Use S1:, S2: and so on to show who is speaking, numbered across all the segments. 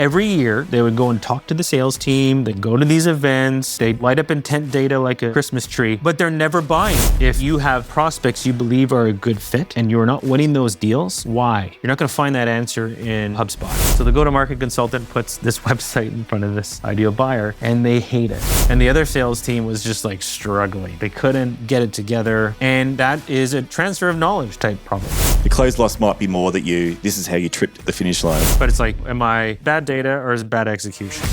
S1: Every year, they would go and talk to the sales team. They'd go to these events. They'd light up intent data like a Christmas tree, but they're never buying. If you have prospects you believe are a good fit and you're not winning those deals, why? You're not going to find that answer in HubSpot. So the go-to-market consultant puts this website in front of this ideal buyer and they hate it. And the other sales team was just like struggling. They couldn't get it together. And that is a transfer of knowledge type problem.
S2: The close loss might be more that this is how you tripped the finish line.
S1: But it's like, am I bad data or is it bad execution?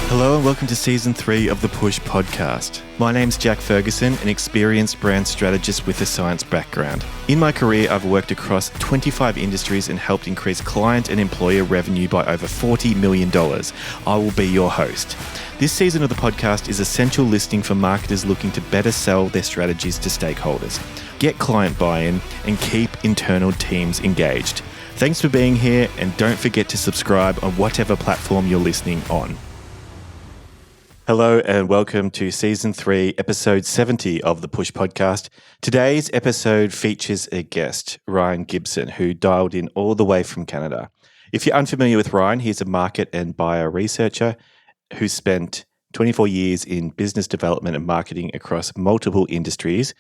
S2: Hello and welcome to Season 3 of the Push podcast. My name's Jack Ferguson, an experienced brand strategist with a science background. In my career, I've worked across 25 industries and helped increase client and employer revenue by over $40 million. I will be your host. This season of the podcast is essential listening for marketers looking to better sell their strategies to stakeholders, get client buy-in, and keep internal teams engaged. Thanks for being here, and don't forget to subscribe on whatever platform you're listening on. Hello and welcome to Season 3, Episode 70 of the Push Podcast. Today's episode features a guest, Ryan Gibson, who dialed in all the way from Canada. If you're unfamiliar with Ryan, he's a market and buyer researcher who spent 24 years in business development and marketing across multiple industries,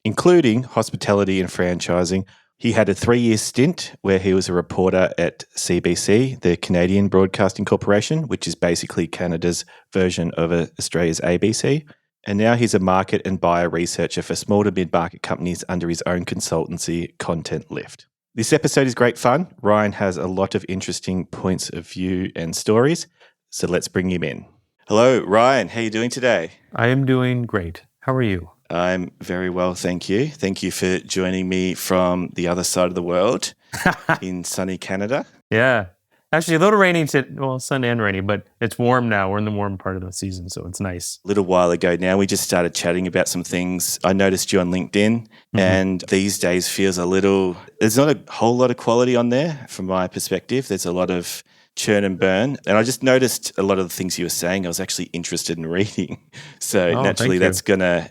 S2: including hospitality and franchising. He had a 3-year stint where he was a reporter at CBC, the Canadian Broadcasting Corporation, which is basically Canada's version of Australia's ABC. And now he's a market and buyer researcher for small to mid-market companies under his own consultancy, Content Lift. This episode is great fun. Ryan has a lot of interesting points of view and stories, so let's bring him in. Hello, Ryan. How are you doing today?
S1: I am doing great. How are you?
S2: I'm very well, thank you. Thank you for joining me from the other side of the world in sunny Canada.
S1: Yeah. Actually, a little rainy, sunny and rainy, but it's warm now. We're in the warm part of the season, so it's nice.
S2: A little while ago now, we just started chatting about some things. I noticed you on LinkedIn, and these days feels there's not a whole lot of quality on there from my perspective. There's a lot of churn and burn. And I just noticed a lot of the things you were saying I was actually interested in reading. So naturally, that's going to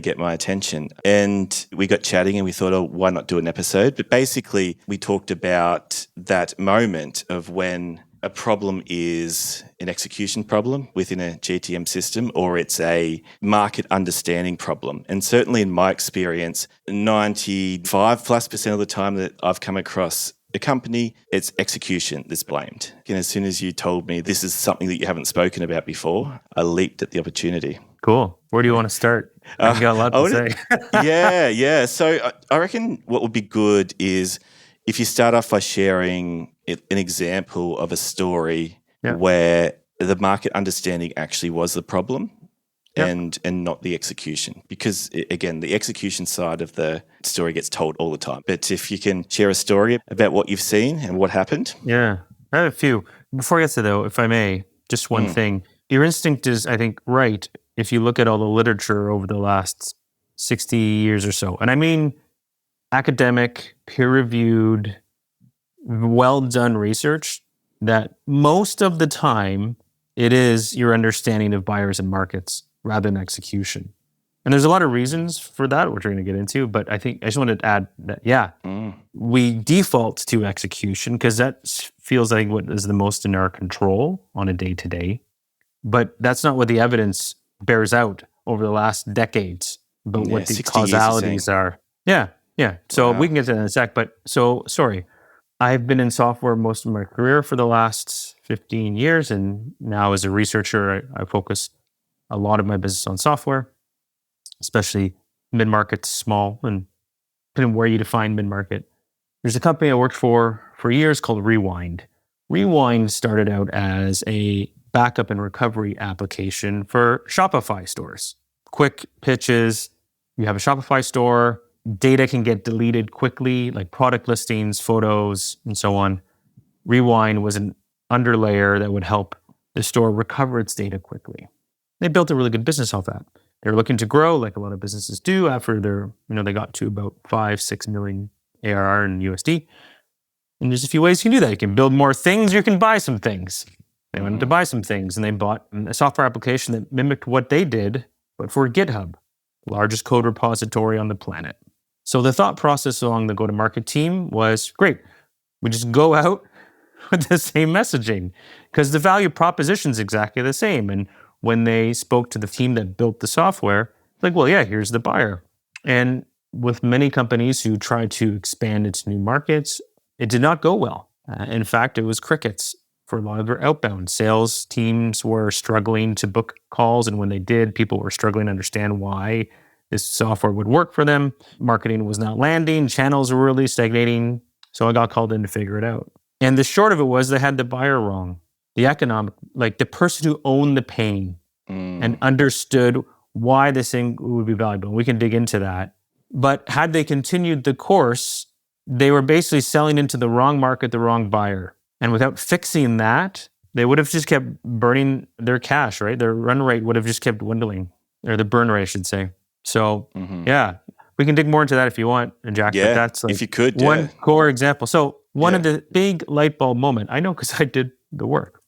S2: get my attention. And we got chatting and we thought, why not do an episode? But basically, we talked about that moment of when a problem is an execution problem within a GTM system, or it's a market understanding problem. And certainly in my experience, 95+% of the time that I've come across a company, it's execution that's blamed. And as soon as you told me this is something that you haven't spoken about before, I leaped at the opportunity.
S1: Cool. Where do you want to start? I've got a lot to say.
S2: Yeah. So I reckon what would be good is if you start off by sharing an example of a story where the market understanding actually was the problem. And not the execution. Because, again, the execution side of the story gets told all the time. But if you can share a story about what you've seen and what happened.
S1: Yeah, I have a few. Before I get to though, if I may, just one thing. Your instinct is, I think, right if you look at all the literature over the last 60 years or so. And I mean academic, peer-reviewed, well-done research that most of the time it is your understanding of buyers and markets rather than execution. And there's a lot of reasons for that, which we're going to get into, but I think I just wanted to add that, we default to execution because that feels like what is the most in our control on a day-to-day. But that's not what the evidence bears out over the last decades about what the causalities are. Yeah. So we can get to that in a sec, but I've been in software most of my career for the last 15 years, and now as a researcher, I focus a lot of my business on software, especially mid-market, small, and depending on where you define mid-market. There's a company I worked for years called Rewind. Rewind started out as a backup and recovery application for Shopify stores. Quick pitches, you have a Shopify store, data can get deleted quickly, like product listings, photos, and so on. Rewind was an underlayer that would help the store recover its data quickly. They built a really good business off that. They were looking to grow, like a lot of businesses do, after they got to about 5-6 million ARR in USD. And there's a few ways you can do that. You can build more things, or you can buy some things. They wanted to buy some things, and they bought a software application that mimicked what they did, but for GitHub, the largest code repository on the planet. So the thought process along the go-to-market team was, great, we just go out with the same messaging because the value proposition is exactly the same. And when they spoke to the team that built the software, like, well, yeah, here's the buyer. And with many companies who tried to expand into new markets, it did not go well. In fact, it was crickets for a lot of their outbound. Sales teams were struggling to book calls. And when they did, people were struggling to understand why this software would work for them. Marketing was not landing. Channels were really stagnating. So I got called in to figure it out. And the short of it was they had the buyer wrong. The economic, like the person who owned the pain and understood why this thing would be valuable. We can dig into that. But had they continued the course, they were basically selling into the wrong market, the wrong buyer. And without fixing that, they would have just kept burning their cash, right? Their run rate would have just kept dwindling, or the burn rate, I should say. So, yeah, we can dig more into that if you want, Jack.
S2: Yeah,
S1: but that's like
S2: if you could,
S1: one core example. So one of the big light bulb moment, I know because I did the work,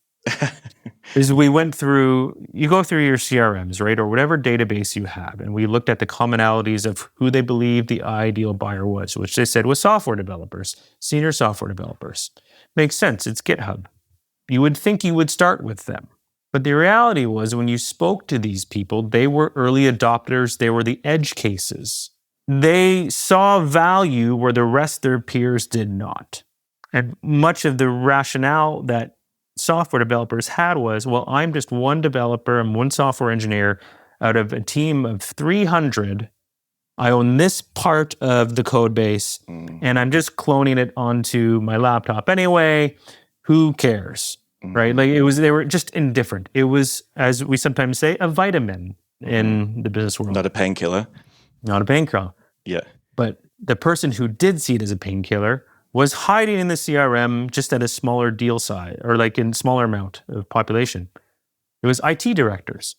S1: is we went through, you go through your CRMs, right? Or whatever database you have. And we looked at the commonalities of who they believed the ideal buyer was, which they said was software developers, senior software developers. Makes sense. It's GitHub. You would think you would start with them. But the reality was when you spoke to these people, they were early adopters. They were the edge cases. They saw value where the rest of their peers did not. And much of the rationale that software developers had was, well, I'm just one developer, I'm one software engineer out of a team of 300. I own this part of the code base and I'm just cloning it onto my laptop anyway. Who cares? Right? Like they were just indifferent. It was, as we sometimes say, a vitamin in the business world.
S2: Not a painkiller.
S1: Not a painkiller.
S2: Yeah.
S1: But the person who did see it as a painkiller was hiding in the CRM just at a smaller deal size or like in smaller amount of population. It was IT directors.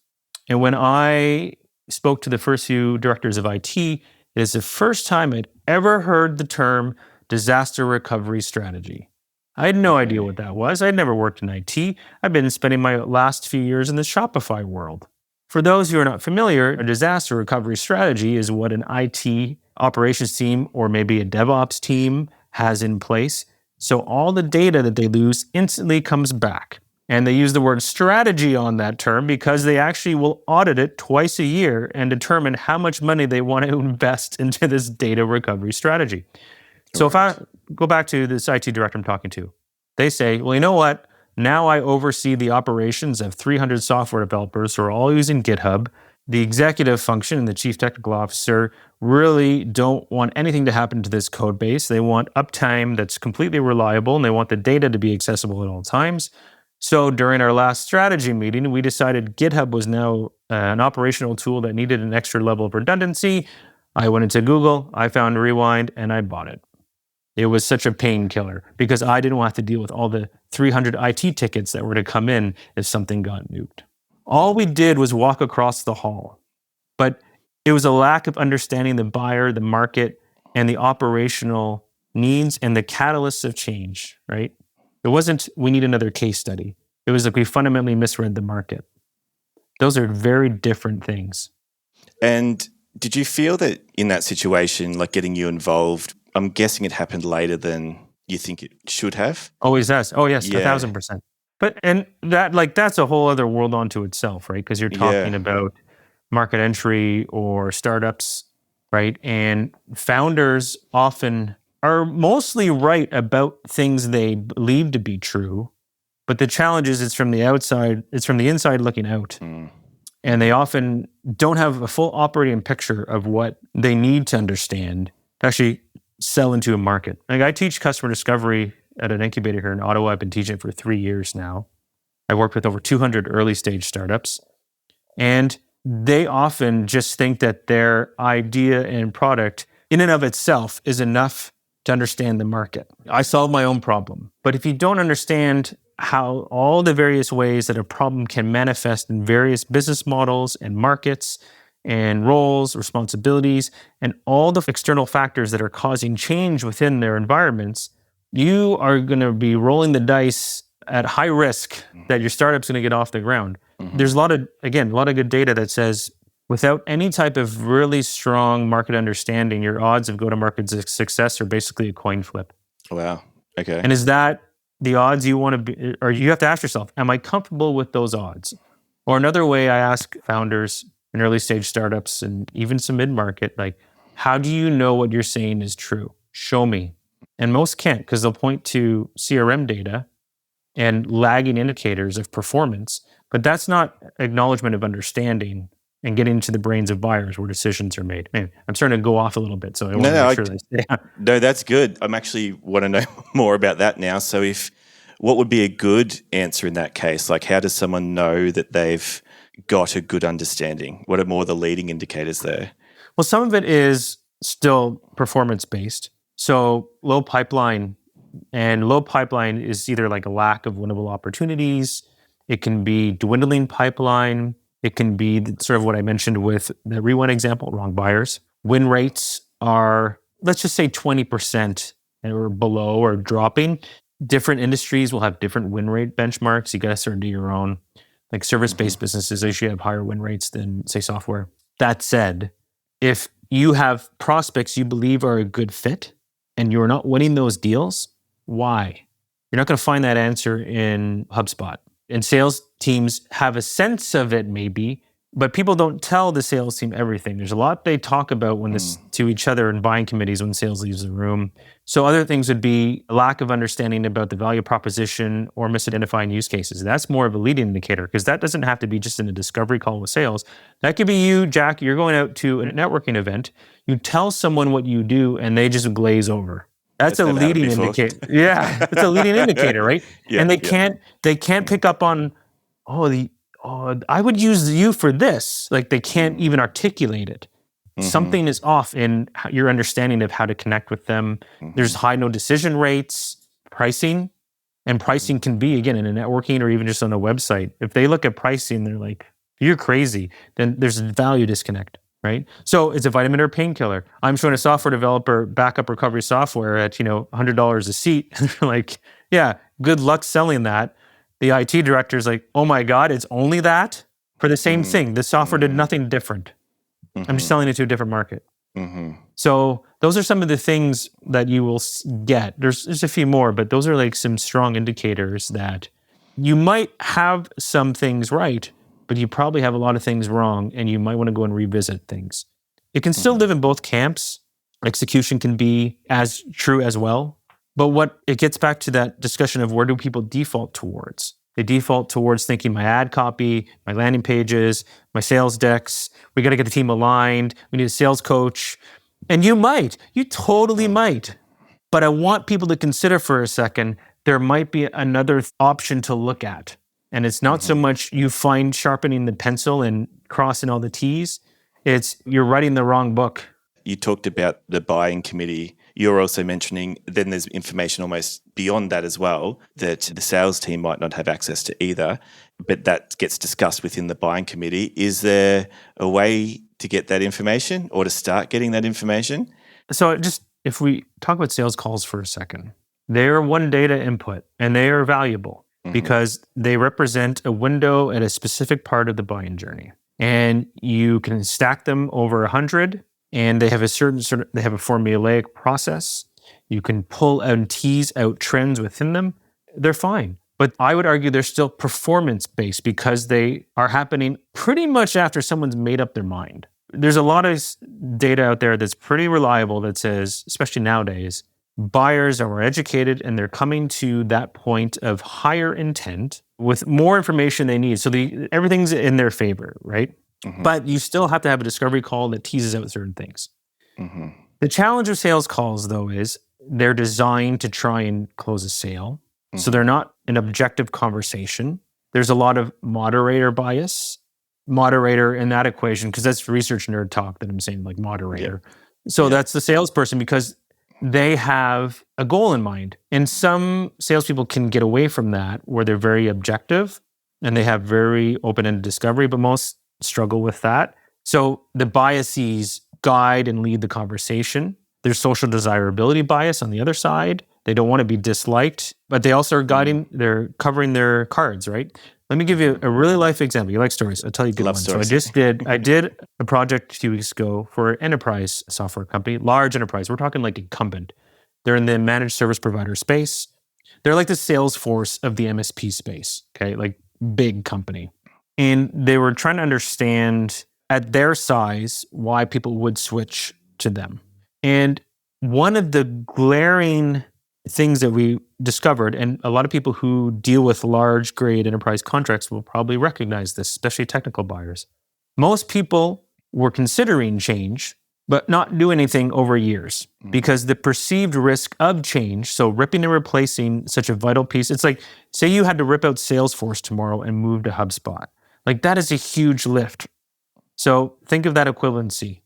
S1: And when I spoke to the first few directors of IT, it is the first time I'd ever heard the term disaster recovery strategy. I had no idea what that was. I'd never worked in IT. I've been spending my last few years in the Shopify world. For those who are not familiar, a disaster recovery strategy is what an IT operations team or maybe a DevOps team has in place. So all the data that they lose instantly comes back. And they use the word strategy on that term because they actually will audit it twice a year and determine how much money they want to invest into this data recovery strategy. So if I go back to this IT director I'm talking to, they say, well, you know what? Now I oversee the operations of 300 software developers who are all using GitHub. The executive function and the chief technical officer really don't want anything to happen to this code base. They want uptime that's completely reliable, and they want the data to be accessible at all times. So during our last strategy meeting, we decided GitHub was now an operational tool that needed an extra level of redundancy. I went into Google, I found Rewind, and I bought it. It was such a painkiller because I didn't want to deal with all the 300 IT tickets that were to come in if something got nuked. All we did was walk across the hall, but it was a lack of understanding the buyer, the market, and the operational needs and the catalysts of change, right? It wasn't, we need another case study. It was like we fundamentally misread the market. Those are very different things.
S2: And did you feel that in that situation, like getting you involved, I'm guessing it happened later than you think it should have?
S1: Always has. Oh, yes, 1,000%. But, and that, like, that's a whole other world unto itself, right? Because you're talking about market entry or startups, right? And founders often are mostly right about things they believe to be true. But the challenge is it's from the outside, it's from the inside looking out. And they often don't have a full operating picture of what they need to understand to actually sell into a market. Like I teach customer discovery at an incubator here in Ottawa. I've been teaching it for 3 years now. I worked with over 200 early stage startups. And they often just think that their idea and product in and of itself is enough to understand the market. I solve my own problem. But if you don't understand how all the various ways that a problem can manifest in various business models and markets and roles, responsibilities, and all the external factors that are causing change within their environments, you are going to be rolling the dice at high risk that your startup's going to get off the ground. There's a lot of good data that says without any type of really strong market understanding, your odds of go-to-market success are basically a coin flip.
S2: Wow. Okay.
S1: And is that the odds you want to be, or you have to ask yourself, am I comfortable with those odds? Or another way I ask founders in early stage startups and even some mid-market, like, how do you know what you're saying is true? Show me. And most can't, because they'll point to CRM data and lagging indicators of performance, but that's not acknowledgement of understanding and getting into the brains of buyers where decisions are made. Man, I'm starting to go off a little bit, so I want to make sure that I stay.
S2: No, that's good. I'm actually want to know more about that now. So what would be a good answer in that case? Like, how does someone know that they've got a good understanding? What are more the leading indicators there?
S1: Well, some of it is still performance-based. So low pipeline is either like a lack of winnable opportunities. It can be dwindling pipeline. It can be sort of what I mentioned with the rewind example, wrong buyers. Win rates are, let's just say 20% or below or dropping. Different industries will have different win rate benchmarks. You got to sort of do your own. Like service-based businesses usually have higher win rates than, say, software. That said, if you have prospects you believe are a good fit and you're not winning those deals, why? You're not going to find that answer in HubSpot. And sales teams have a sense of it maybe, but people don't tell the sales team everything. There's a lot they talk about when to each other in buying committees when sales leaves the room. So other things would be a lack of understanding about the value proposition or misidentifying use cases. That's more of a leading indicator because that doesn't have to be just in a discovery call with sales. That could be you, Jack, you're going out to a networking event. You tell someone what you do and they just glaze over. That's a leading indicator. Yeah, it's a leading indicator, right?
S2: Yeah,
S1: and they can't pick up on, I would use you for this. Like they can't even articulate it. Something is off in your understanding of how to connect with them. There's high no decision rates, pricing, and pricing can be, again, in a networking or even just on a website. If they look at pricing, they're like, you're crazy. Then there's a value disconnect. Right? So it's a vitamin or painkiller. I'm showing a software developer backup recovery software at, $100 a seat. And they're like, yeah, good luck selling that. The IT director's like, oh my God, it's only that for the same thing. The software did nothing different. I'm just selling it to a different market. So those are some of the things that you will get. There's a few more, but those are like some strong indicators that you might have some things right, but you probably have a lot of things wrong and you might want to go and revisit things. It can still live in both camps. Execution can be as true as well. But what it gets back to that discussion of where do people default towards? They default towards thinking my ad copy, my landing pages, my sales decks. We got to get the team aligned. We need a sales coach. And you totally might. But I want people to consider for a second, there might be another option to look at. And it's not so much you find sharpening the pencil and crossing all the T's. It's you're writing the wrong book.
S2: You talked about the buying committee. You're also mentioning then there's information almost beyond that as well that the sales team might not have access to either, but that gets discussed within the buying committee. Is there a way to get that information or to start getting that information?
S1: So just if we talk about sales calls for a second, they are one data input and they are valuable. Because they represent a window at a specific part of the buying journey. And you can stack them over 100, and they have a they have a formulaic process. You can pull and tease out trends within them. They're fine. But I would argue they're still performance-based because they are happening pretty much after someone's made up their mind. There's a lot of data out there that's pretty reliable that says, especially nowadays, buyers are more educated and they're coming to that point of higher intent with more information they need. So everything's in their favor, right? But you still have to have a discovery call that teases out certain things. The challenge of sales calls, though, is they're designed to try and close a sale. So they're not an objective conversation. There's a lot of moderator bias. Moderator in that equation, because that's research nerd talk that I'm saying, like moderator. So that's the salesperson because they have a goal in mind. And some salespeople can get away from that where they're very objective and they have very open-ended discovery, but most struggle with that. So the biases guide and lead the conversation. There's social desirability bias on the other side. They don't want to be disliked, but they also are they're covering their cards, right? Let me give you a really life example. You like stories. I'll tell you a good
S2: Love
S1: one.
S2: stories.
S1: So I did a project a few weeks ago for an enterprise software company, large enterprise. We're talking like incumbent. They're in the managed service provider space. They're like the Salesforce of the MSP space, okay? Like big company. And they were trying to understand at their size why people would switch to them. And one of the glaring things that we discovered, and a lot of people who deal with large grade enterprise contracts will probably recognize this, especially technical buyers. Most people were considering change, but not do anything over years because the perceived risk of change, so ripping and replacing such a vital piece, it's like, say you had to rip out Salesforce tomorrow and move to HubSpot. Like that is a huge lift. So think of that equivalency.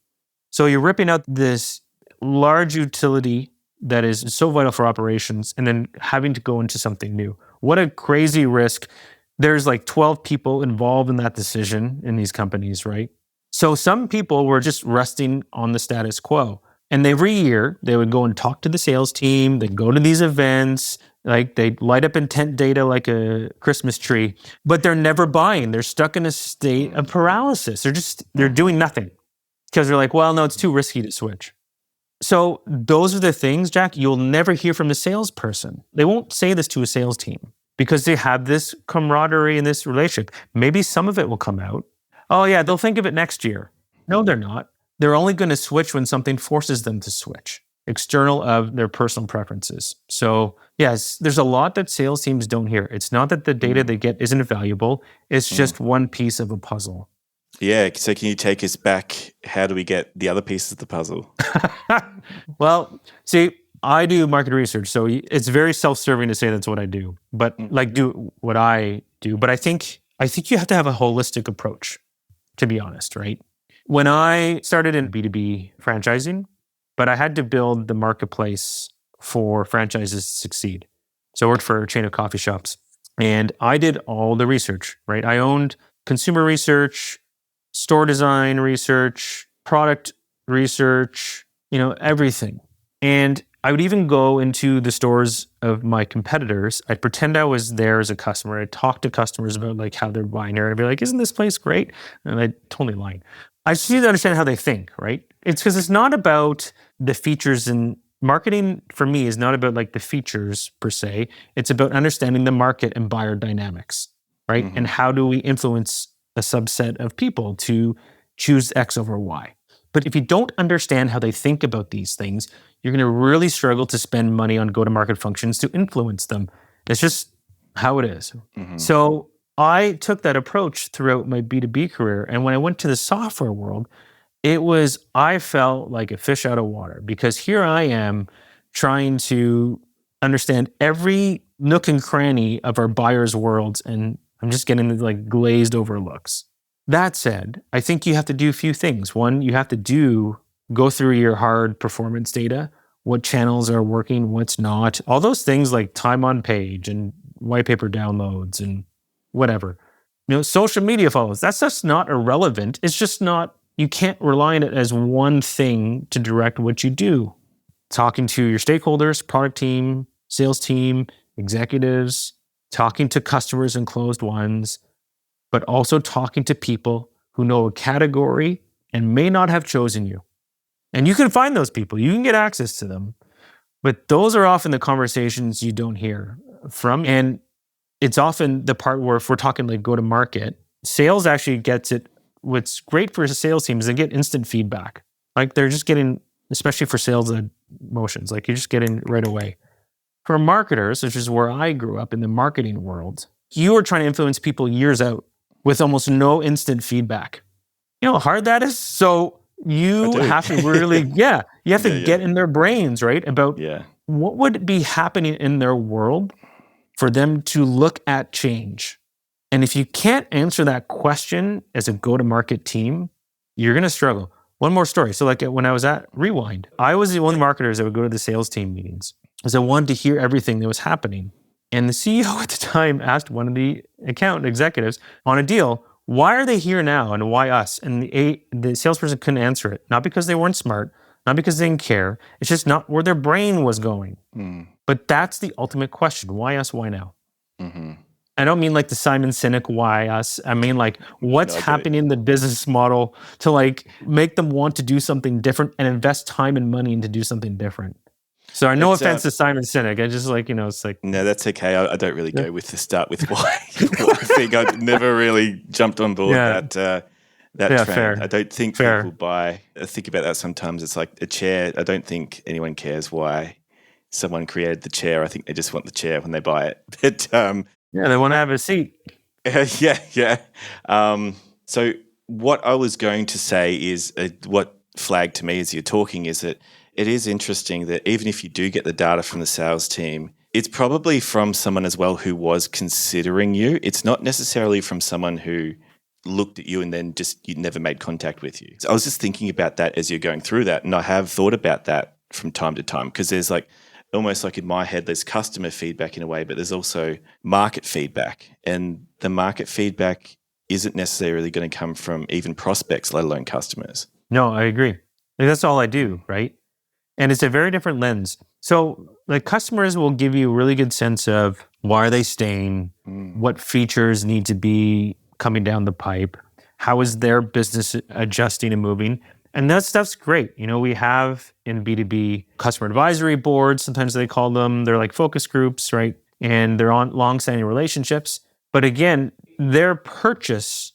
S1: So you're ripping out this large utility that is so vital for operations and then having to go into something new. What a crazy risk. There's like 12 people involved in that decision in these companies, right? So some people were just resting on the status quo. And every year they would go and talk to the sales team, they'd go to these events, like they'd light up intent data like a Christmas tree, but they're never buying. They're stuck in a state of paralysis. They're doing nothing because they're like, well, no, it's too risky to switch. So those are the things, Jack, you'll never hear from a salesperson. They won't say this to a sales team because they have this camaraderie and this relationship. Maybe some of it will come out. Oh yeah, they'll think of it next year. No, they're not. They're only going to switch when something forces them to switch, external of their personal preferences. So yes, there's a lot that sales teams don't hear. It's not that the data they get isn't valuable. It's just one piece of a puzzle.
S2: Yeah. So can you take us back? How do we get the other pieces of the puzzle?
S1: Well, see, I do market research, so it's very self-serving to say that's what I do. But like do what I do. But I think you have to have a holistic approach, to be honest, right? When I started in B2B franchising, but I had to build the marketplace for franchises to succeed. So I worked for a chain of coffee shops and I did all the research, right? I owned consumer research, store design research, product research, everything. And I would even go into the stores of my competitors. I'd pretend I was there as a customer. I'd talk to customers about like how they're buying it. I'd be like, isn't this place great? And I'd totally lie. I just need to understand how they think, right? It's because it's not about the features, and marketing for me is not about like the features per se. It's about understanding the market and buyer dynamics, right? And how do we influence a subset of people to choose X over Y. But if you don't understand how they think about these things, you're going to really struggle to spend money on go-to-market functions to influence them. It's just how it is. So I took that approach throughout my B2B career. And when I went to the software world, I felt like a fish out of water because here I am trying to understand every nook and cranny of our buyers' worlds, and I'm just getting like glazed over looks. That said, I think you have to do a few things. One, you have to go through your hard performance data, what channels are working, what's not, all those things like time on page and white paper downloads and whatever. Social media follows, that's just not irrelevant. It's just not, you can't rely on it as one thing to direct what you do. Talking to your stakeholders, product team, sales team, executives, talking to customers and closed ones, but also talking to people who know a category and may not have chosen you. And you can find those people, you can get access to them, but those are often the conversations you don't hear from. And it's often the part where if we're talking like go to market, sales actually gets it. What's great for a sales team is they get instant feedback. Like they're just getting, especially for sales motions, like you're just getting right away. For marketers, which is where I grew up in the marketing world, you are trying to influence people years out with almost no instant feedback. You know how hard that is? So you have to really, you have to get in their brains, right? About what would be happening in their world for them to look at change. And if you can't answer that question as a go-to-market team, you're going to struggle. One more story. So like when I was at Rewind, I was the one of the marketers that would go to the sales team meetings because I wanted to hear everything that was happening. And the CEO at the time asked one of the account executives on a deal, why are they here now and why us? And the salesperson couldn't answer it. Not because they weren't smart, not because they didn't care. It's just not where their brain was going. But that's the ultimate question. Why us? Why now? I don't mean like the Simon Sinek why us. I mean like what's
S2: No, I get it.
S1: happening in the business model to like make them want to do something different and invest time and money into do something different. So no offense to Simon Sinek. I just like, it's like...
S2: No, that's okay. I don't really go with the start with why thing. I've never really jumped on board that trend.
S1: Fair.
S2: I don't think people buy. I think about that sometimes. It's like a chair. I don't think anyone cares why someone created the chair. I think they just want the chair when they buy it. But
S1: they want to have a seat.
S2: Yeah. So what I was going to say is what flagged to me as you're talking is that it is interesting that even if you do get the data from the sales team, it's probably from someone as well who was considering you. It's not necessarily from someone who looked at you and then just you never made contact with you. So I was just thinking about that as you're going through that, and I have thought about that from time to time because there's like almost like in my head there's customer feedback in a way, but there's also market feedback, and the market feedback isn't necessarily going to come from even prospects, let alone customers.
S1: No, I agree. That's all I do, right? And it's a very different lens. So like customers will give you a really good sense of why are they staying, what features need to be coming down the pipe, how is their business adjusting and moving. And that stuff's great. We have in B2B customer advisory boards, sometimes they call them, they're like focus groups, right? And they're on long-standing relationships. But again, their purchase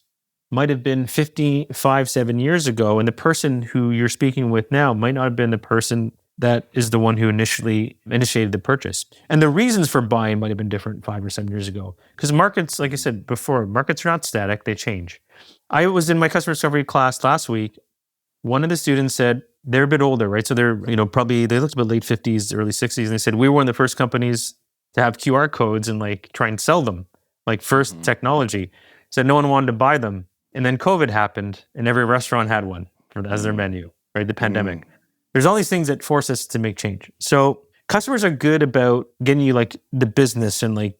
S1: might have been 7 years ago, and the person who you're speaking with now might not have been the person that is the one who initially initiated the purchase. And the reasons for buying might have been different 5 or 7 years ago. Because markets, like I said before, markets are not static, they change. I was in my customer discovery class last week. One of the students said, they're a bit older, right? So they're, probably, they looked about late 50s, early 60s, and they said, we were one of the first companies to have QR codes and like try and sell them, like first technology. Said no one wanted to buy them. And then COVID happened and every restaurant had one as their menu, right? The pandemic. There's all these things that force us to make change. So customers are good about getting you like the business and like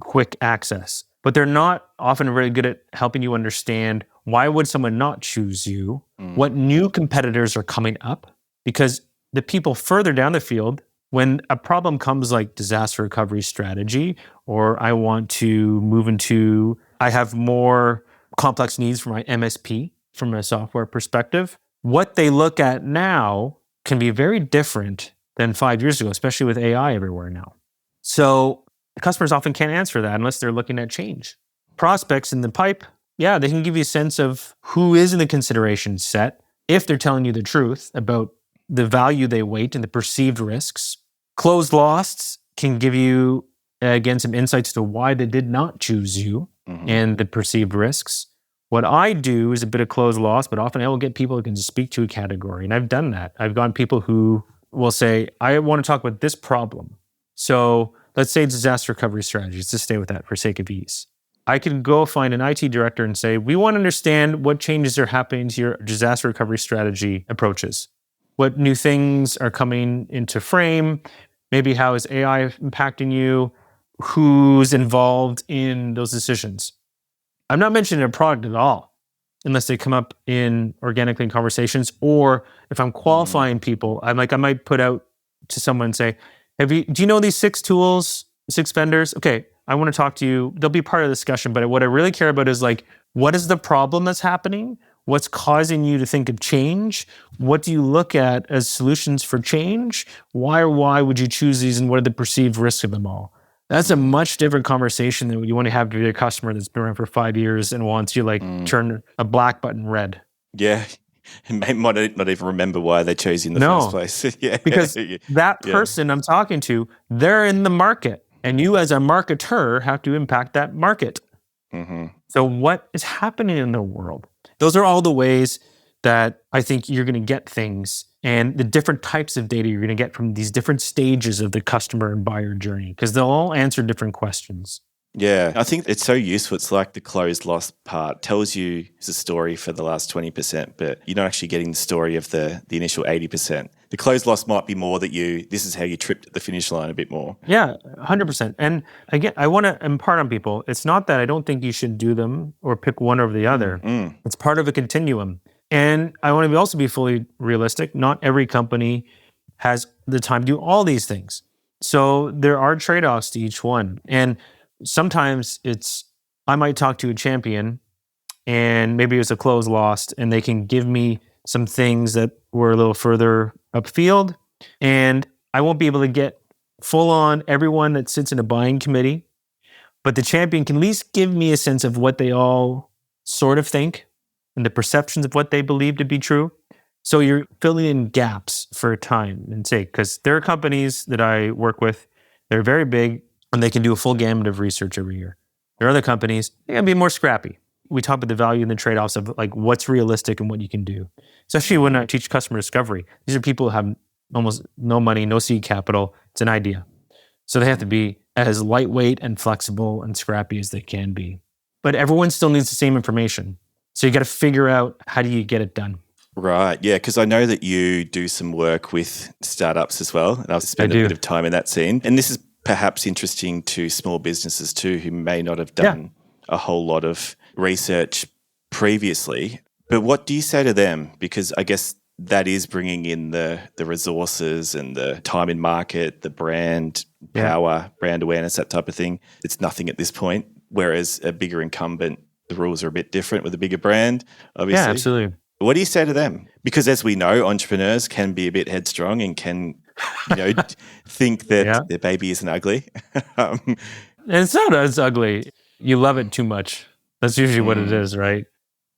S1: quick access, but they're not often really good at helping you understand why would someone not choose you? What new competitors are coming up? Because the people further down the field, when a problem comes like disaster recovery strategy, or I want to move into, I have more complex needs for my MSP from a software perspective, what they look at now can be very different than 5 years ago, especially with AI everywhere now. So customers often can't answer that unless they're looking at change. Prospects in the pipe, they can give you a sense of who is in the consideration set if they're telling you the truth about the value they weight and the perceived risks. Closed losts can give you, again, some insights to why they did not choose you and the perceived risks. What I do is a bit of closed loss, but often I will get people who can speak to a category. And I've done that. I've gotten people who will say, I want to talk about this problem. So let's say disaster recovery strategies, to stay with that for sake of ease. I can go find an IT director and say, we want to understand what changes are happening to your disaster recovery strategy approaches. What new things are coming into frame? Maybe how is AI impacting you? Who's involved in those decisions? I'm not mentioning a product at all, unless they come up in organically in conversations, or if I'm qualifying people, I might put out to someone and say, do you know these 6 tools, 6 vendors? Okay, I want to talk to you. They'll be part of the discussion, but what I really care about is like, what is the problem that's happening? What's causing you to think of change? What do you look at as solutions for change? Why would you choose these, and what are the perceived risks of them all? That's a much different conversation than you want to have with your customer that's been around for 5 years and wants you turn a black button red.
S2: Yeah. And might not even remember why they chose you in the first place.
S1: Because that person I'm talking to, they're in the market. And you as a marketer have to impact that market. So what is happening in the world? Those are all the ways that I think you're going to get things, and the different types of data you're going to get from these different stages of the customer and buyer journey, because they'll all answer different questions.
S2: Yeah, I think it's so useful. It's like the closed loss part tells you it's a story for the last 20%, but you're not actually getting the story of the initial 80%. The closed loss might be more that this is how you tripped at the finish line a bit more.
S1: Yeah, 100%. And again, I want to impart on people, it's not that I don't think you should do them or pick one over the other. It's part of a continuum. And I want to also be fully realistic. Not every company has the time to do all these things. So there are trade-offs to each one. And sometimes I might talk to a champion and maybe it was a close lost and they can give me some things that were a little further upfield, and I won't be able to get full on everyone that sits in a buying committee, but the champion can at least give me a sense of what they all sort of think and the perceptions of what they believe to be true. So you're filling in gaps for time and sake, because there are companies that I work with, they're very big and they can do a full gamut of research every year. There are other companies, they can be more scrappy. We talk about the value and the trade-offs of like what's realistic and what you can do. Especially when I teach customer discovery. These are people who have almost no money, no seed capital. It's an idea. So they have to be as lightweight and flexible and scrappy as they can be. But everyone still needs the same information. So you got to figure out, how do you get it done?
S2: Right. Yeah. Because I know that you do some work with startups as well. And I've spent a bit of time in that scene. And this is perhaps interesting to small businesses too, who may not have done a whole lot of research previously. But what do you say to them? Because I guess that is bringing in the resources and the time in market, the brand power, brand awareness, that type of thing. It's nothing at this point. Whereas a bigger incumbent, the rules are a bit different with a bigger brand, obviously.
S1: Yeah, absolutely.
S2: What do you say to them? Because as we know, entrepreneurs can be a bit headstrong and can, think that their baby isn't ugly.
S1: And it's not as ugly. You love it too much. That's usually what it is, right?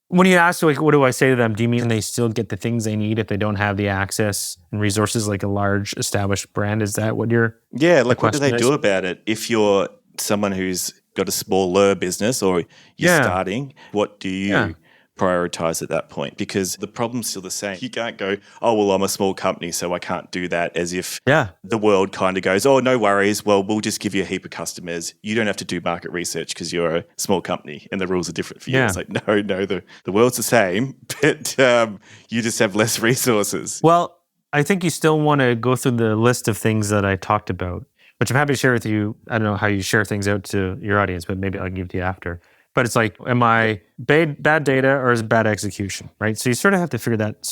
S1: When you ask, like, what do I say to them? Do you mean they still get the things they need if they don't have the access and resources like a large established brand? Is that what you're...
S2: Yeah, like what do they do about it? If you're someone who's got a smaller business or you're starting, what do you prioritize at that point? Because the problem's still the same. You can't go, oh, well, I'm a small company, so I can't do that, as if the world kind of goes, oh, no worries. Well, we'll just give you a heap of customers. You don't have to do market research because you're a small company and the rules are different for you. It's like, no, the world's the same, but you just have less resources.
S1: Well, I think you still want to go through the list of things that I talked about, which I'm happy to share with you. I don't know how you share things out to your audience, but maybe I'll give it to you after. But it's like, am I bad data or is it bad execution, right? So you sort of have to figure that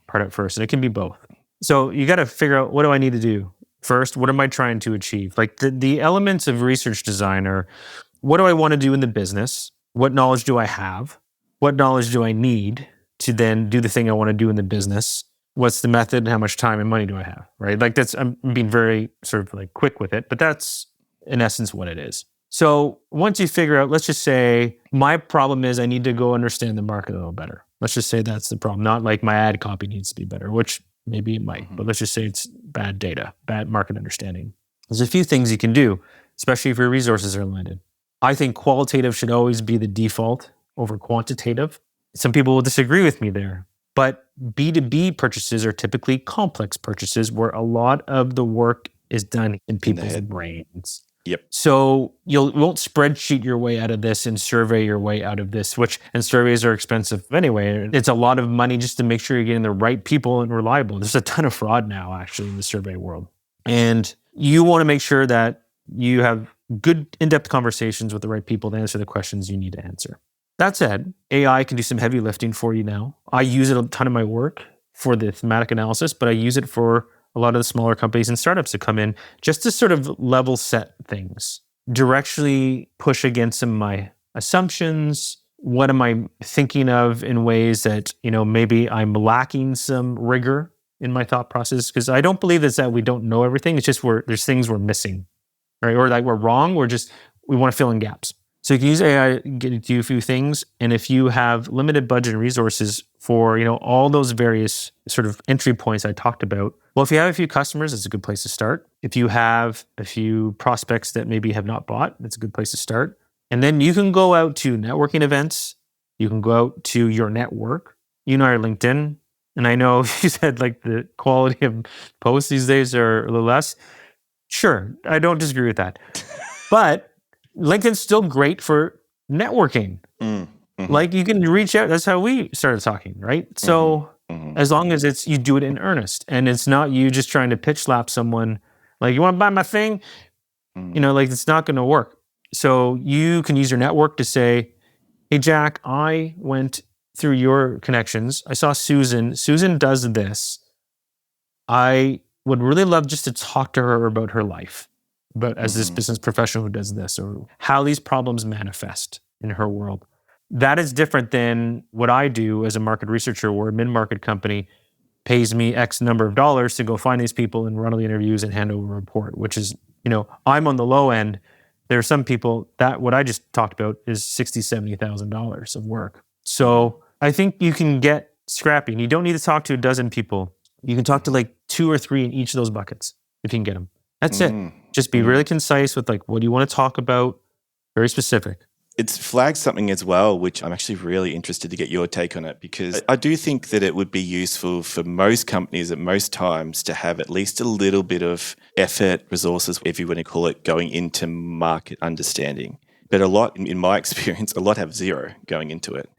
S1: part out first, and it can be both. So you got to figure out, what do I need to do first? What am I trying to achieve? Like the elements of research design are, what do I want to do in the business? What knowledge do I have? What knowledge do I need to then do the thing I want to do in the business? What's the method and how much time and money do I have, right? Like I'm being very sort of like quick with it, but that's in essence what it is. So once you figure out, let's just say my problem is I need to go understand the market a little better. Let's just say that's the problem. Not like my ad copy needs to be better, which maybe it might, but let's just say it's bad data, bad market understanding. There's a few things you can do, especially if your resources are limited. I think qualitative should always be the default over quantitative. Some people will disagree with me there, but B2B purchases are typically complex purchases where a lot of the work is done in people's brains.
S2: Yep.
S1: So you won't spreadsheet your way out of this and survey your way out of this, and surveys are expensive anyway. It's a lot of money just to make sure you're getting the right people and reliable. There's a ton of fraud now actually in the survey world. And you want to make sure that you have good in-depth conversations with the right people to answer the questions you need to answer. That said, AI can do some heavy lifting for you now. I use it a ton of my work for the thematic analysis, but I use it for a lot of the smaller companies and startups that come in just to sort of level set things, directionally push against some of my assumptions. What am I thinking of in ways that, maybe I'm lacking some rigor in my thought process? Because I don't believe it's that we don't know everything. It's just there's things we're missing, right? Or like we're wrong. We want to fill in gaps. So you can use AI to get to do a few things. And if you have limited budget and resources for, all those various sort of entry points I talked about, well, if you have a few customers, it's a good place to start. If you have a few prospects that maybe have not bought, that's a good place to start. And then you can go out to networking events. You can go out to your network. You and I are LinkedIn. And I know you said like the quality of posts these days are a little less. Sure, I don't disagree with that. But LinkedIn's still great for networking. Like you can reach out. That's how we started talking, right? So as long as you do it in earnest and it's not you just trying to pitch slap someone like, you want to buy my thing? Like it's not going to work. So you can use your network to say, hey, Jack, I went through your connections. I saw Susan. Susan does this. I would really love just to talk to her about her life. but as this business professional who does this, or how these problems manifest in her world. That is different than what I do as a market researcher, where a mid-market company pays me X number of dollars to go find these people and run all the interviews and hand over a report, which is, I'm on the low end. There are some people that what I just talked about is $60,000, $70,000 of work. So I think you can get scrappy, and you don't need to talk to a dozen people. You can talk to like 2 or 3 in each of those buckets if you can get them. That's it. Just be really concise with like, what do you want to talk about? Very specific.
S2: It's flagged something as well, which I'm actually really interested to get your take on it, because I do think that it would be useful for most companies at most times to have at least a little bit of effort, resources, if you want to call it, going into market understanding. But a lot, in my experience, a lot have zero going into it.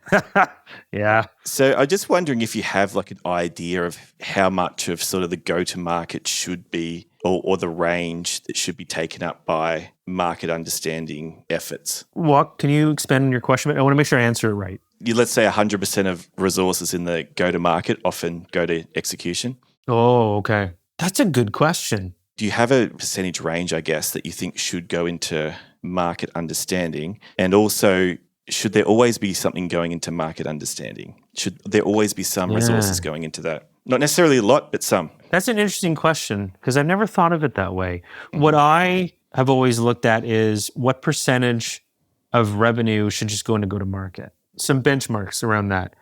S1: Yeah.
S2: So I'm just wondering if you have like an idea of how much of sort of the go-to-market should be, or the range that should be taken up by market understanding efforts.
S1: What can you expand on your question? I want to make sure I answer it right.
S2: Let's say 100% of resources in the go-to-market often go to execution.
S1: Oh, okay. That's a good question.
S2: Do you have a percentage range, I guess, that you think should go into market understanding? And also, should there always be something going into market understanding? Should there always be some resources going into that? Not necessarily a lot, but some.
S1: That's an interesting question because I've never thought of it that way. What I have always looked at is what percentage of revenue should just go into go-to-market. Some benchmarks around that.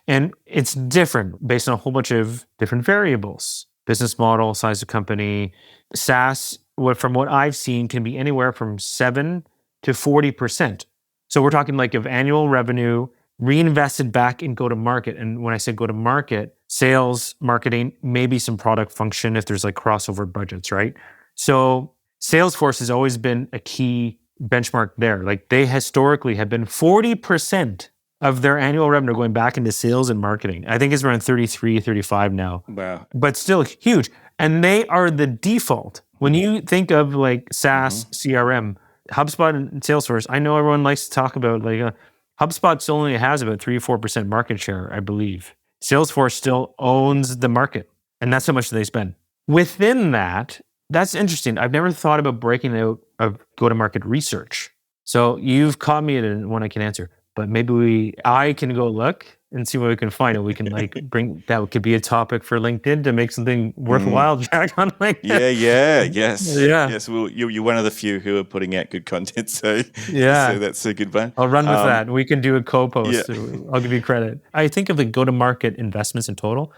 S1: And it's different based on a whole bunch of different variables. Business model, size of company. SaaS, from what I've seen, can be anywhere from 7 to 40%. So we're talking like of annual revenue reinvested back in go-to-market. And when I say go-to-market, sales, marketing, maybe some product function if there's like crossover budgets, right? So Salesforce has always been a key benchmark there. Like they historically have been 40% of their annual revenue going back into sales and marketing. I think it's around 33, 35 now.
S2: Wow.
S1: But still huge. And they are the default. When you think of like SaaS, CRM, HubSpot and Salesforce, I know everyone likes to talk about like HubSpot still only has about 3 or 4% market share, I believe. Salesforce still owns the market, and that's how much they spend. Within that, that's interesting. I've never thought about breaking out of go-to-market research. So you've caught me at one I can answer, but maybe I can go look and see what we can find, and we can like bring that could be a topic for LinkedIn to make something worthwhile, Jack, on LinkedIn.
S2: Yes. Well, you're one of the few who are putting out good content, so that's a good one.
S1: I'll run with that. We can do a co-post. I'll give you credit. I think of the go-to-market investments in total,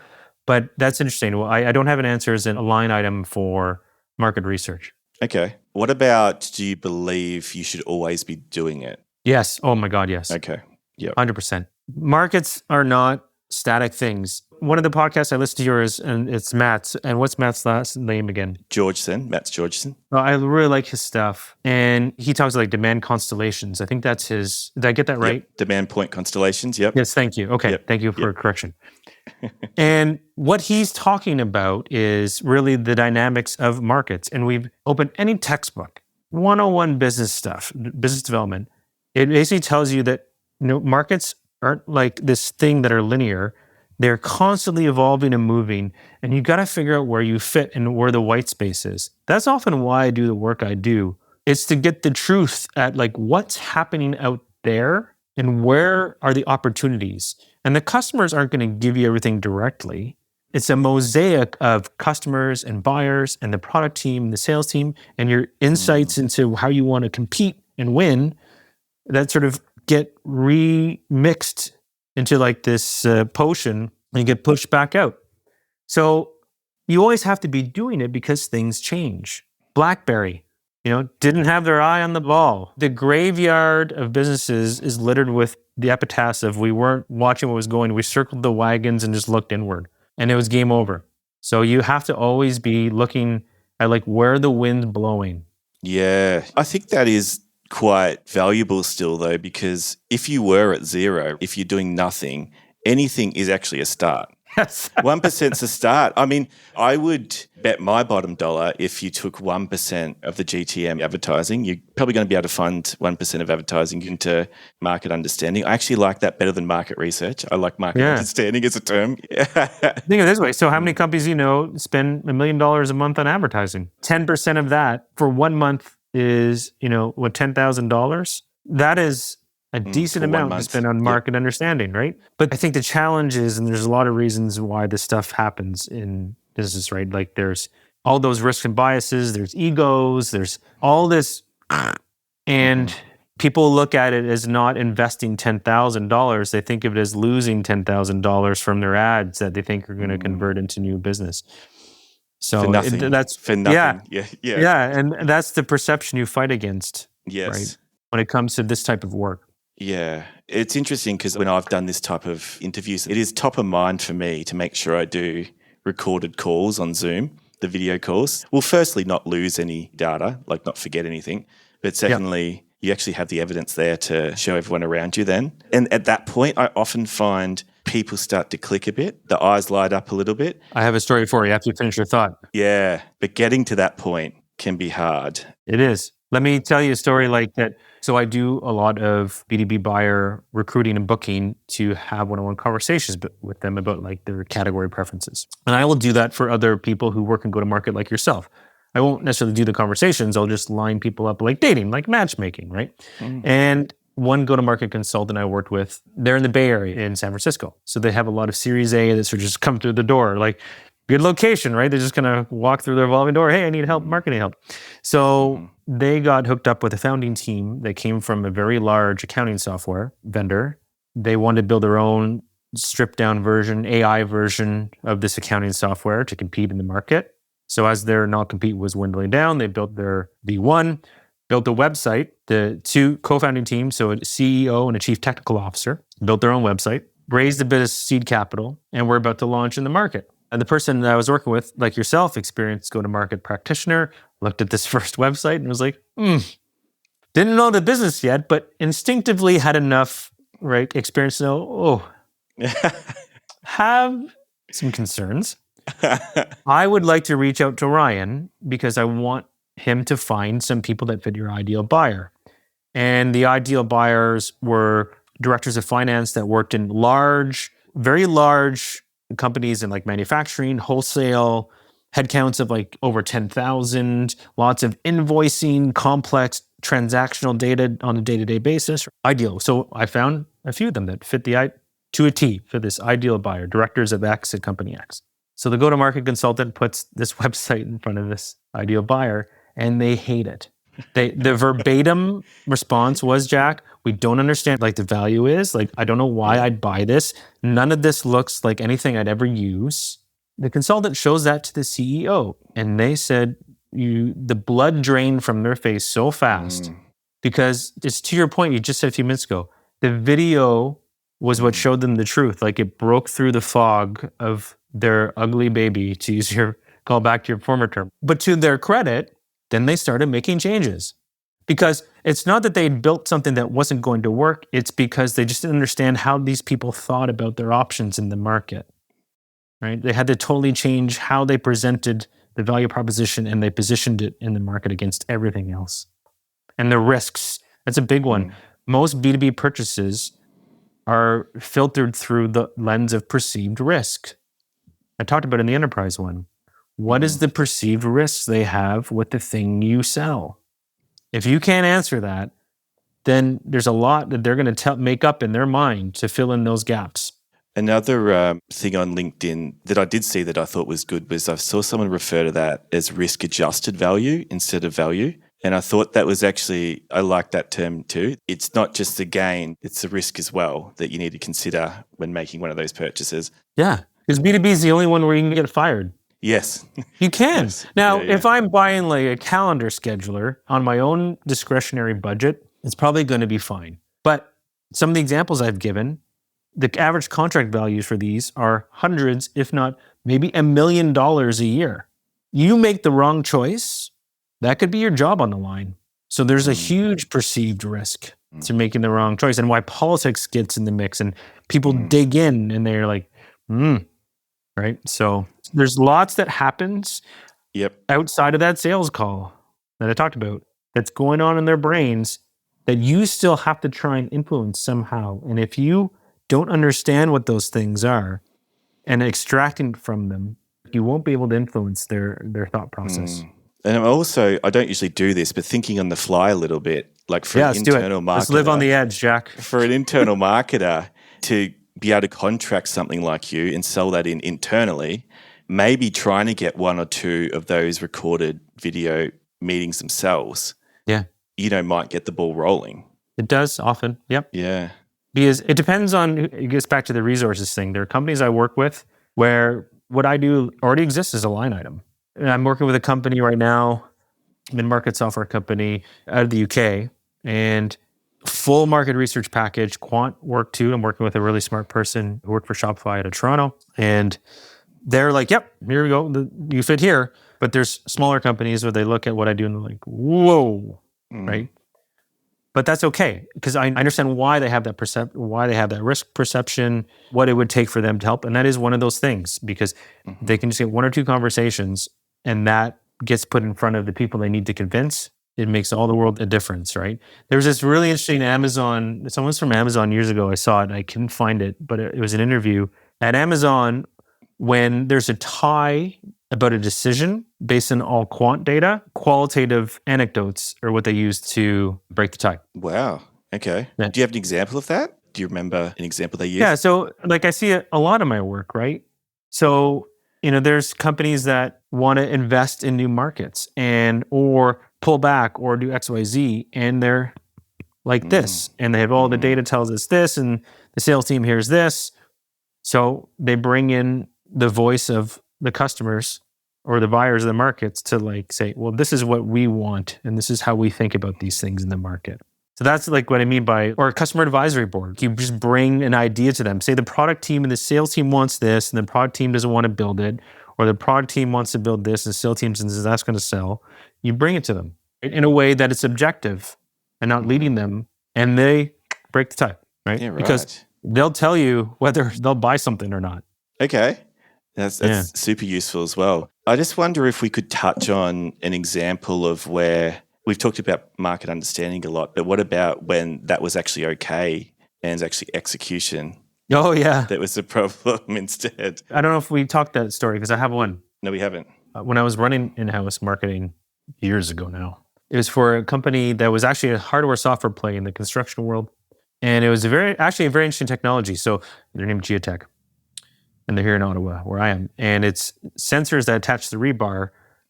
S1: but that's interesting. Well, I don't have an answer as a line item for market research.
S2: Okay. What about, do you believe you should always be doing it?
S1: Yes. Oh my God, yes.
S2: Okay. Yeah.
S1: 100%. Markets are not static things. One of the podcasts I listen to yours, and it's Matt's. And what's Matt's last name again?
S2: Matt's Georgeson.
S1: Well, I really like his stuff. And he talks like demand constellations. I think that's his. Did I get that right?
S2: Yep. Demand point constellations. Yep.
S1: Yes, thank you. Okay. Yep. Thank you for a correction. And what he's talking about is really the dynamics of markets. And we've opened any textbook, 101 business stuff, business development. It basically tells you that markets aren't like this thing that are linear. They're constantly evolving and moving, and you got to figure out where you fit and where the white space is. That's often why I do the work I do. It's to get the truth at like what's happening out there and where are the opportunities. And the customers aren't going to give you everything directly. It's a mosaic of customers and buyers and the product team, the sales team, and your insights into how you want to compete and win that sort of get remixed into like this potion and get pushed back out. So you always have to be doing it because things change. BlackBerry, didn't have their eye on the ball. The graveyard of businesses is littered with the epitaphs of we weren't watching what was going. We circled the wagons and just looked inward, and it was game over. So you have to always be looking at like where the wind's blowing.
S2: Yeah, I think that is quite valuable still though, because if you were at zero, if you're doing nothing, anything is actually a start.
S1: Yes.
S2: 1%'s a start. I mean, I would bet my bottom dollar if you took 1% of the GTM advertising, you're probably going to be able to fund 1% of advertising into market understanding. I actually like that better than market research. I like market
S1: Yeah.
S2: understanding as a term.
S1: Think of it this way. So how many companies spend $1 million a month on advertising? 10% of that for 1 month is, $10,000? That is a decent
S2: for 1
S1: amount to
S2: month.
S1: spend on
S2: Yep.
S1: market understanding, right? But I think the challenge is, and there's a lot of reasons why this stuff happens in business, right? Like there's all those risks and biases, there's egos, there's all this, and people look at it as not investing $10,000. They think of it as losing $10,000 from their ads that they think are going to convert into new business. So
S2: For nothing.
S1: that's
S2: For nothing.
S1: Yeah, and that's the perception you fight against,
S2: Yes.
S1: right? When it comes to this type of work.
S2: Yeah. It's interesting because when I've done this type of interviews, it is top of mind for me to make sure I do recorded calls on Zoom, the video calls. Well, firstly, not lose any data, like not forget anything. But secondly, you actually have the evidence there to show everyone around you then. And at that point, I often find people start to click a bit, the eyes light up a little bit.
S1: I have a story for you after you finish your thought.
S2: Yeah. But getting to that point can be hard.
S1: It is. Let me tell you a story like that. So I do a lot of B2B buyer recruiting and booking to have one-on-one conversations with them about like their category preferences. And I will do that for other people who work and go to market like yourself. I won't necessarily do the conversations. I'll just line people up like dating, like matchmaking, right? And one go-to-market consultant I worked with, they're in the Bay Area in San Francisco. So they have a lot of Series A that sort of just come through the door. Like, good location, right? They're just going to walk through the revolving door. Hey, I need help, marketing help. So they got hooked up with a founding team that came from a very large accounting software vendor. They wanted to build their own stripped down version, AI version of this accounting software to compete in the market. So as their non-compete was dwindling down, they built their V1, built a website. The two co-founding teams, so a CEO and a chief technical officer, built their own website, raised a bit of seed capital, and we're about to launch in the market. And the person that I was working with, like yourself, experienced go-to-market practitioner, looked at this first website and was like, didn't know the business yet, but instinctively had enough experience to know, have some concerns. I would like to reach out to Ryan because I want him to find some people that fit your ideal buyer. And the ideal buyers were directors of finance that worked in very large companies in like manufacturing, wholesale, headcounts of like over 10,000, lots of invoicing, complex transactional data on a day-to-day basis. Ideal. So I found a few of them that fit to a T for this ideal buyer, directors of X at company X. So the go-to-market consultant puts this website in front of this ideal buyer and they hate it. The verbatim response was, Jack, we don't understand like the value is. Like, I don't know why I'd buy this. None of this looks like anything I'd ever use. The consultant shows that to the CEO and they said, the blood drained from their face so fast because it's to your point you just said a few minutes ago. The video was what showed them the truth. Like it broke through the fog of their ugly baby, to use your call back to your former term. But to their credit, then they started making changes. Because it's not that they'd built something that wasn't going to work, it's because they just didn't understand how these people thought about their options in the market. Right? They had to totally change how they presented the value proposition and they positioned it in the market against everything else. And the risks, that's a big one. Most B2B purchases are filtered through the lens of perceived risk. I talked about it in the enterprise one. What is the perceived risks they have with the thing you sell? If you can't answer that, then there's a lot that they're going to make up in their mind to fill in those gaps.
S2: Another thing on LinkedIn that I did see that I thought was good was I saw someone refer to that as risk-adjusted value instead of value. And I thought that was actually, I like that term too. It's not just the gain, it's the risk as well that you need to consider when making one of those purchases.
S1: Yeah, because B2B is the only one where you can get fired.
S2: Yes.
S1: You can.
S2: Yes.
S1: Now, if I'm buying like a calendar scheduler on my own discretionary budget, it's probably going to be fine. But some of the examples I've given, the average contract values for these are hundreds, if not maybe $1 million a year. You make the wrong choice, that could be your job on the line. So there's a huge perceived risk to making the wrong choice, and why politics gets in the mix and people dig in and they're like, right? So there's lots that happens
S2: Yep.
S1: outside of that sales call that I talked about that's going on in their brains that you still have to try and influence somehow. And if you don't understand what those things are and extracting from them, you won't be able to influence their thought process.
S2: And I'm also, I don't usually do this, but thinking on the fly a little bit, like for an
S1: Let's do it.
S2: internal marketer.
S1: Let's live on the edge, Jack.
S2: For an internal marketer to be able to contract something like you and sell that in internally, maybe trying to get one or two of those recorded video meetings themselves,
S1: Yeah.
S2: Might get the ball rolling.
S1: It does often. Yep.
S2: Yeah.
S1: Because it depends on, it gets back to the resources thing. There are companies I work with where what I do already exists as a line item. And I'm working with a company right now, mid-market software company out of the UK, and full market research package, quant work too. I'm working with a really smart person who worked for Shopify out of Toronto. And they're like, yep, here we go. You fit here. But there's smaller companies where they look at what I do and they're like, whoa, right? But that's okay, because I understand why they have that why they have that risk perception, what it would take for them to help. And that is one of those things, because they can just get one or two conversations and that gets put in front of the people they need to convince. It makes all the world a difference, right? There was this really interesting someone's from Amazon years ago. I saw it and I couldn't find it, but it was an interview at Amazon when there's a tie about a decision based on all quant data. Qualitative anecdotes are what they use to break the tie.
S2: Wow. Okay.
S1: Yeah.
S2: Do you have an example of that? Do you remember an example they used?
S1: Yeah. So like I see a lot of my work, right? So, there's companies that want to invest in new markets or pull back or do XYZ, and they're like this, and they have all the data tells us this, and the sales team hears this. So they bring in the voice of the customers or the buyers of the markets to like say, well, this is what we want, and this is how we think about these things in the market. So that's like what I mean by, or a customer advisory board. You just bring an idea to them. Say the product team and the sales team wants this, and the product team doesn't want to build it, or the product team wants to build this, and the sales team says that's going to sell. You bring it to them in a way that it's objective and not leading them, and they break the tie, right?
S2: Yeah, right.
S1: Because they'll tell you whether they'll buy something or not.
S2: Okay. That's super useful as well. I just wonder if we could touch on an example of where we've talked about market understanding a lot, but what about when that was actually okay and it's actually execution?
S1: Oh, yeah.
S2: That was the problem instead.
S1: I don't know if we talked that story because I have one.
S2: No, we haven't.
S1: When I was running in-house marketing years ago now, it was for a company that was actually a hardware software play in the construction world. And it was a very interesting technology. So they're named Geotech. And they're here in Ottawa, where I am. And it's sensors that attach to the rebar.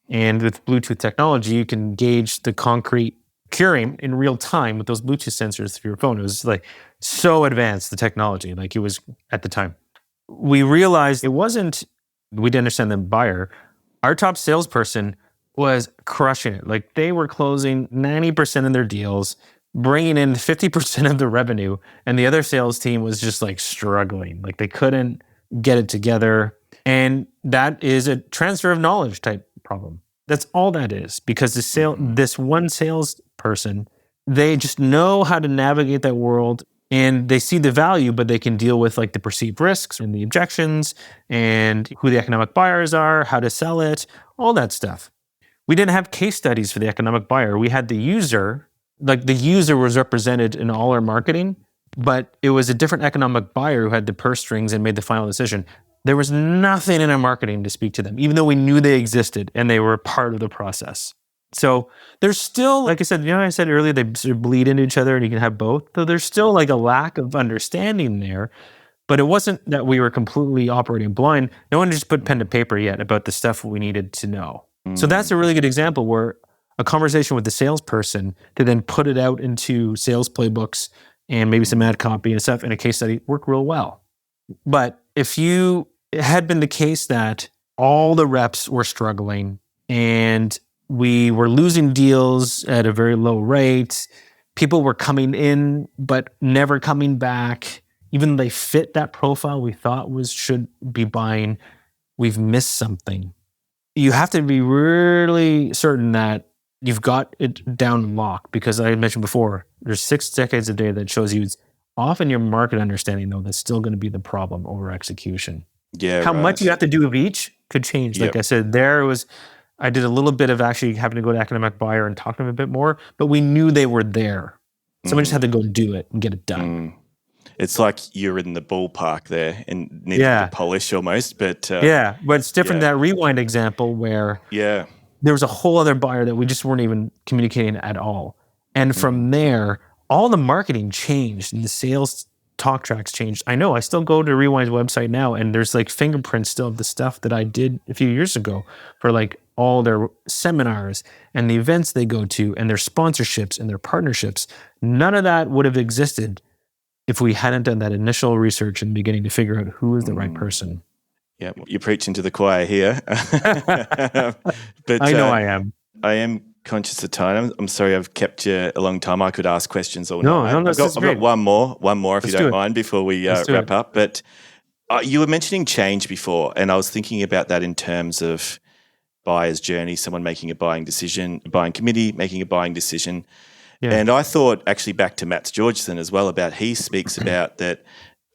S1: And with Bluetooth technology, you can gauge the concrete curing in real time with those Bluetooth sensors through your phone. It was like so advanced, the technology, like it was at the time. We realized we didn't understand the buyer. Our top salesperson was crushing it. Like they were closing 90% of their deals, bringing in 50% of the revenue. And the other sales team was just like struggling. Like they couldn't get it together. And that is a transfer of knowledge type problem. That's all that is, because this one salesperson, they just know how to navigate that world and they see the value, but they can deal with like the perceived risks and the objections and who the economic buyers are, how to sell it, all that stuff. We didn't have case studies for the economic buyer. We had the user, like the user was represented in all our marketing, but it was a different economic buyer who had the purse strings and made the final decision. There was nothing in our marketing to speak to them, even though we knew they existed and they were part of the process. So there's still, like I said, I said earlier, they sort of bleed into each other and you can have both. So there's still like a lack of understanding there, but it wasn't that we were completely operating blind. No one just put pen to paper yet about the stuff we needed to know. So that's a really good example where a conversation with the salesperson to then put it out into sales playbooks and maybe some ad copy and stuff in a case study worked real well. But if it had been the case that all the reps were struggling and we were losing deals at a very low rate, people were coming in but never coming back, even though they fit that profile we thought should be buying, we've missed something. You have to be really certain that you've got it down lock, because I mentioned before, there's 6 decades of data that shows you it's often your market understanding, though, that's still going to be the problem over execution.
S2: Yeah,
S1: How much
S2: right.
S1: you have to do of each could change. Like
S2: Yep.
S1: I said, I did a little bit of actually having to go to economic buyer and talk to them a bit more, but we knew they were there. Someone just had to go do it and get it done.
S2: It's like you're in the ballpark there and needed to
S1: Yeah.
S2: polish almost, but
S1: Yeah. But it's different
S2: yeah.
S1: than that rewind example where
S2: yeah.
S1: there was a whole other buyer that we just weren't even communicating at all. And from there, all the marketing changed and the sales talk tracks changed. I know I still go to Rewind's website now and there's like fingerprints still of the stuff that I did a few years ago for like all their seminars and the events they go to and their sponsorships and their partnerships. None of that would have existed if we hadn't done that initial research in the beginning to figure out who is the right person.
S2: Yeah, you're preaching to the choir here. But
S1: I know I am.
S2: I am conscious of time. I'm sorry I've kept you a long time. I could ask questions all
S1: No,
S2: night.
S1: no,
S2: I've got one more if you don't mind before we wrap up. But you were mentioning change before, and I was thinking about that in terms of buyer's journey, someone making a buying decision, a buying committee making a buying decision. Yeah. And I thought actually back to Matt Georgeson as well about he speaks about that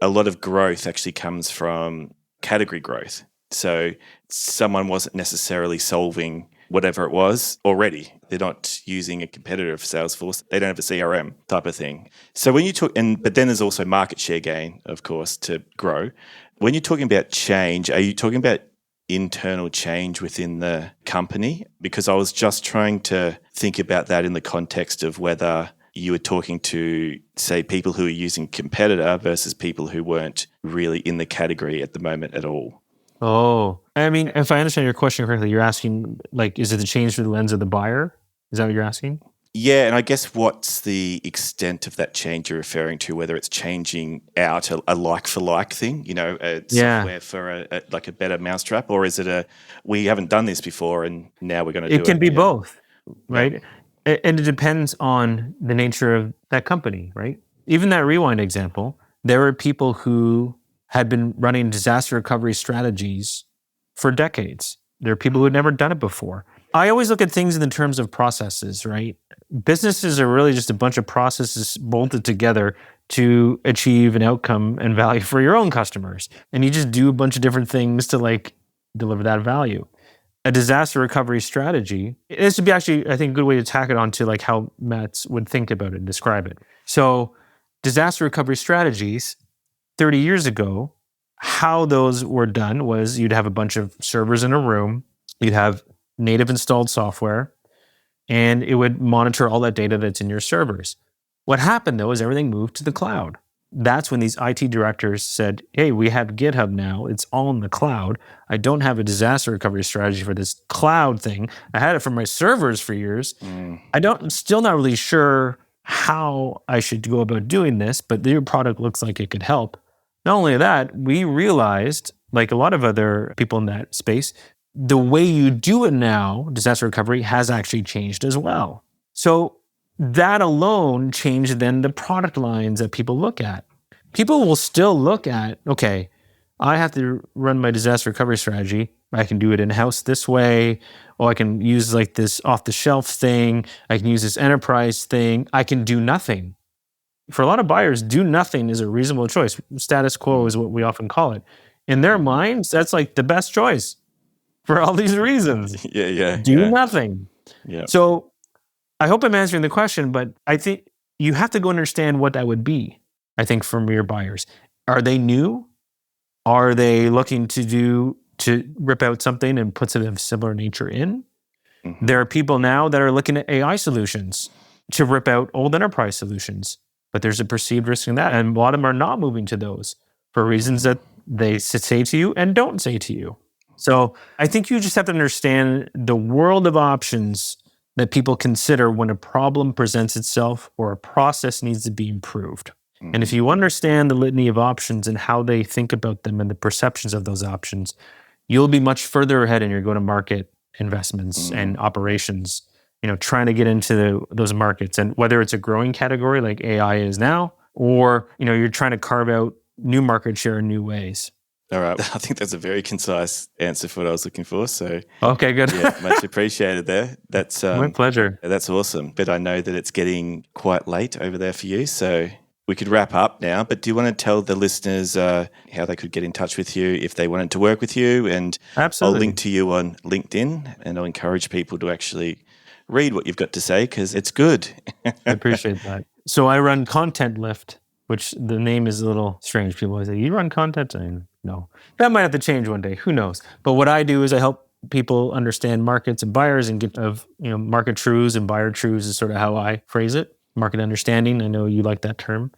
S2: a lot of growth actually comes from category growth. So someone wasn't necessarily solving whatever it was already. They're not using a competitor of Salesforce. They don't have a CRM type of thing. So when you talk, but then there's also market share gain, of course, to grow. When you're talking about change, are you talking about internal change within the company? Because I was just trying to think about that in the context of whether you were talking to, say, people who are using competitor versus people who weren't really in the category at the moment at all.
S1: Oh, I mean, if I understand your question correctly, you're asking, like, is it the change through the lens of the buyer? Is that what you're asking?
S2: Yeah, and I guess what's the extent of that change you're referring to, whether it's changing out a like-for-like thing, software for a better mousetrap, or is it we haven't done this before and now we're going to do it?
S1: It can be both, right? Yeah. And it depends on the nature of that company, right? Even that Rewind example, there were people who had been running disaster recovery strategies for decades. There are people who had never done it before. I always look at things in the terms of processes, right? Businesses are really just a bunch of processes bolted together to achieve an outcome and value for your own customers. And you just do a bunch of different things to deliver that value. A disaster recovery strategy, this would be actually, I think, a good way to tack it on to how Matt would think about it and describe it. So disaster recovery strategies, 30 years ago, how those were done was you'd have a bunch of servers in a room, you'd have native installed software, and it would monitor all that data that's in your servers. What happened, though, is everything moved to the cloud. That's when these IT directors said, hey, we have GitHub now. It's all in the cloud. I don't have a disaster recovery strategy for this cloud thing. I had it for my servers for years. I'm still not really sure how I should go about doing this, but your product looks like it could help. Not only that, we realized, like a lot of other people in that space, the way you do it now, disaster recovery, has actually changed as well. So that alone changed then the product lines that people look at. People will still look at, okay, I have to run my disaster recovery strategy. I can do it in-house this way, or I can use this off-the-shelf thing. I can use this enterprise thing. I can do nothing. For a lot of buyers, do nothing is a reasonable choice. Status quo is what we often call it. In their minds, that's the best choice for all these reasons. Do nothing.
S2: Yeah.
S1: So I hope I'm answering the question, but I think you have to go understand what that would be, I think, from your buyers. Are they new? Are they looking to rip out something and put something of similar nature in? Mm-hmm. There are people now that are looking at AI solutions to rip out old enterprise solutions, but there's a perceived risk in that. And a lot of them are not moving to those for reasons that they say to you and don't say to you. So I think you just have to understand the world of options that people consider when a problem presents itself or a process needs to be improved. Mm-hmm. And if you understand the litany of options and how they think about them and the perceptions of those options, you'll be much further ahead in your go-to-market investments and operations, trying to get into those markets. And whether it's a growing category like AI is now, or, you're trying to carve out new market share in new ways.
S2: All right. I think that's a very concise answer for what I was looking for. So
S1: okay, good.
S2: Yeah, much appreciated there. That's
S1: my pleasure.
S2: That's awesome. But I know that it's getting quite late over there for you. So We could wrap up now, but do you want to tell the listeners how they could get in touch with you if they wanted to work with you? And
S1: Absolutely.
S2: I'll link to you on LinkedIn, and I'll encourage people to actually read what you've got to say because it's good.
S1: I appreciate that. So I run Content Lift, which the name is a little strange. People always say, you run content? No. That might have to change one day. Who knows? But what I do is I help people understand markets and buyers and get market truths and buyer truths is sort of how I phrase it. Market understanding. I know you like that term.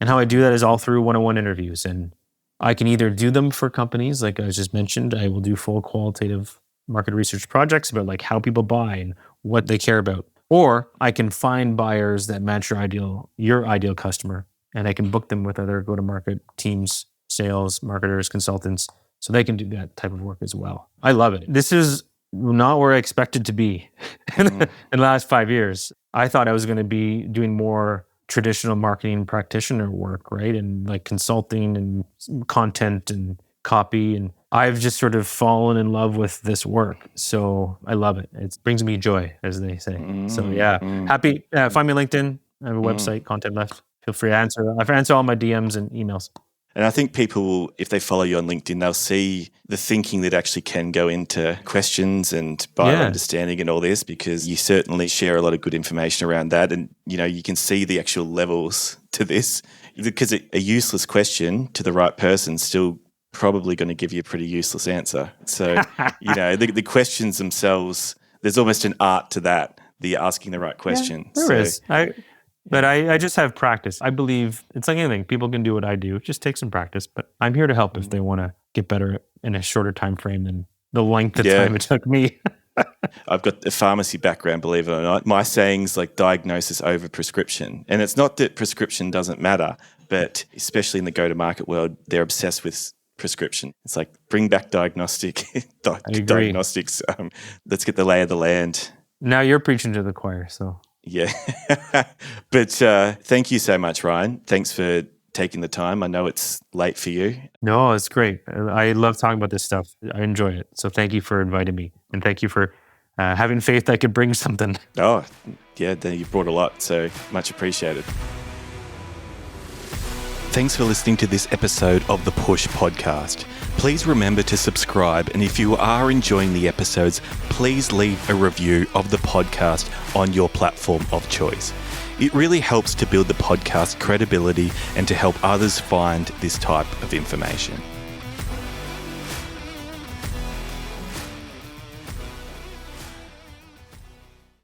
S1: And how I do that is all through one-on-one interviews. And I can either do them for companies, like I just mentioned. I will do full qualitative market research projects about like how people buy and what they care about. Or I can find buyers that match your ideal customer, and I can book them with other go-to-market teams, sales, marketers, consultants, so they can do that type of work as well. I love it. This is not where I expected to be in the last 5 years. I thought I was going to be doing more traditional marketing practitioner work, right? And like consulting and content and copy. And I've just sort of fallen in love with this work. So I love it. It brings me joy, as they say. So happy. Find me on LinkedIn. I have a website, Content Left. Feel free to answer. I answer all my DMs and emails.
S2: And I think people will, if they follow you on LinkedIn, they'll see the thinking that actually can go into questions and buyer understanding and all this, because you certainly share a lot of good information around that. And, you can see the actual levels to this, because a useless question to the right person still probably going to give you a pretty useless answer. So, the questions themselves, there's almost an art to that, the asking the right question.
S1: There is. But I just have practice. I believe it's like anything. People can do what I do. It just takes some practice. But I'm here to help if they want to get better in a shorter time frame than the length of time it took me.
S2: I've got a pharmacy background, believe it or not. My saying's like diagnosis over prescription. And it's not that prescription doesn't matter, but especially in the go-to-market world, they're obsessed with prescription. It's like bring back diagnostics. Let's get the lay of the land.
S1: Now you're preaching to the choir, so...
S2: Yeah. But thank you so much, Ryan. Thanks for taking the time. I know it's late for you. No,
S1: it's great. I love talking about this stuff. I enjoy it. So thank you for inviting me. And thank you for having faith I could bring something.
S2: Oh, yeah. You brought a lot. So much appreciated. Thanks for listening to this episode of the Push Podcast. Please remember to subscribe, and if you are enjoying the episodes, please leave a review of the podcast on your platform of choice. It really helps to build the podcast credibility and to help others find this type of information.